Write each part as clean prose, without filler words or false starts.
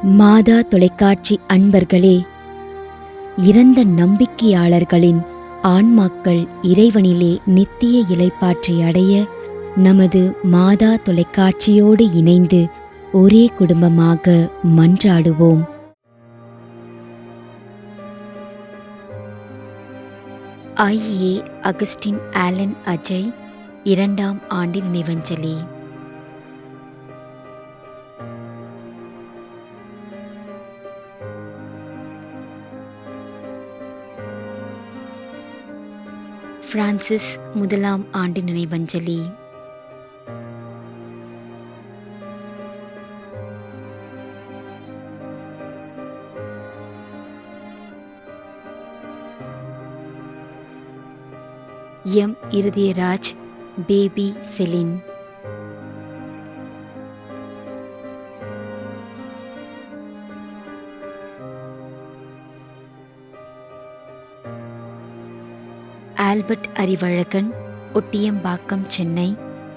மாதா தொலைக்காட்சி அன்பர்களே, இறந்த நம்பிக்கையாளர்களின் ஆன்மாக்கள் இறைவனிலே நித்திய இளைப்பாற்றி அடைய நமது மாதா தொலைக்காட்சியோடு இணைந்து ஒரே குடும்பமாக மன்றாடுவோம். ஐஏ அகஸ்டின் ஆலன் அஜய் 2ஆம் ஆண்டு நினைவஞ்சலி. பிரான்சிஸ் 1ஆம் ஆண்டு நினைவஞ்சலி. M Irudhayaraj, Baby Celine. Albert Arivazhagan, Ottiyambakkam, Chennai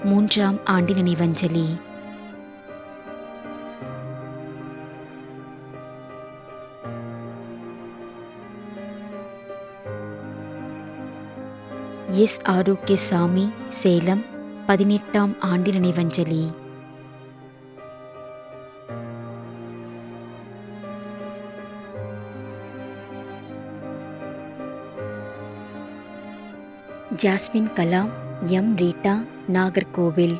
3ஆம் ஆண்டு நினைவஞ்சலி. எஸ் ஆரோக்கியசாமி, சேலம் 18ஆம் ஆண்டு நினைவஞ்சலி. Jasmine Kalam, M Rita, Nagercoil.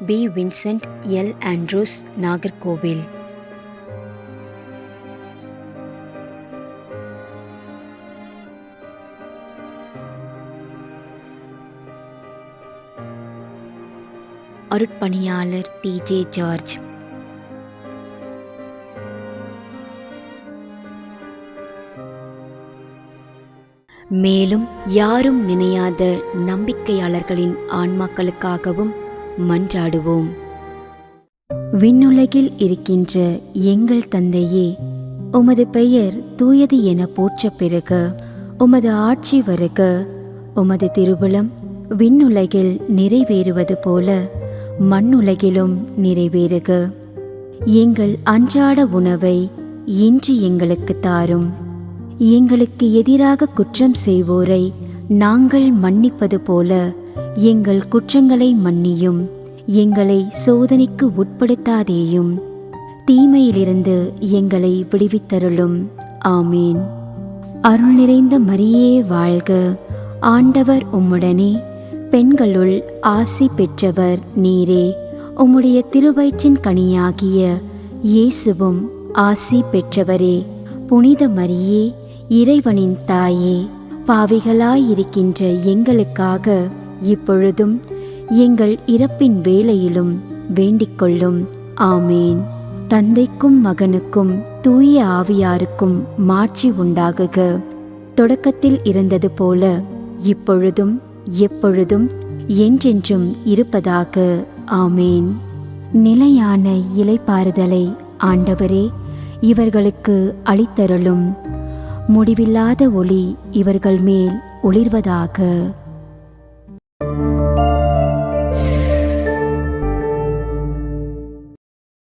P Vincent, L Andrews, Nagercoil. அருட்பணியாளர் டி.ஜே. ஜார்ஜ். மேலும் யாரும் நினையாத நம்பிக்கையாளர்களின் ஆன்மாக்களுக்காகவும் மன்றாடுவோம். விண்ணுலகில் இருக்கின்ற எங்கள் தந்தையே, உமது பெயர் தூயது என போற்றப் பெறுக. உமது ஆட்சி வருக. உமது திருவுளம் விண்ணுலகில் நிறைவேறுவது போல மண்ணுலகிலும் நிறைவேறுக. எங்கள் அன்றாட உணவை இன்று எங்களுக்கு தாரும். எங்களுக்கு எதிராக குற்றம் செய்வோரை நாங்கள் மன்னிப்பது போல எங்கள் குற்றங்களை மன்னியும். எங்களை சோதனைக்கு உட்படுத்தாதேயும், தீமையிலிருந்து எங்களை விடுவித்தருளும். ஆமீன். அருள் நிறைந்த மரியே வாழ்க. ஆண்டவர் உம்முடனே, பெண்களுள் ஆசி பெற்றவர் நீரே. உம்முடைய திருவயிற்றின் கனியாகிய இயேசுவும் ஆசி பெற்றவரே. புனித மரியே, இறைவனின் தாயே, பாவிகளாயிருக்கின்ற எங்களுக்காக இப்பொழுதும் எங்கள் இறப்பின் வேளையிலும் வேண்டிக் கொள்ளும். ஆமேன். தந்தைக்கும் மகனுக்கும் தூய ஆவியாருக்கும் மாட்சி உண்டாகுக. தொடக்கத்தில் இருந்தது போல இப்பொழுதும் எப்பொழுதும் என்றென்றும் இருப்பதாக. ஆமேன். நிலையான இளைப்பாறுதலை ஆண்டவரே இவர்களுக்கு அளித்தருளும். முடிவில்லாத ஒளி இவர்கள் மேல் ஒளிர்வதாக.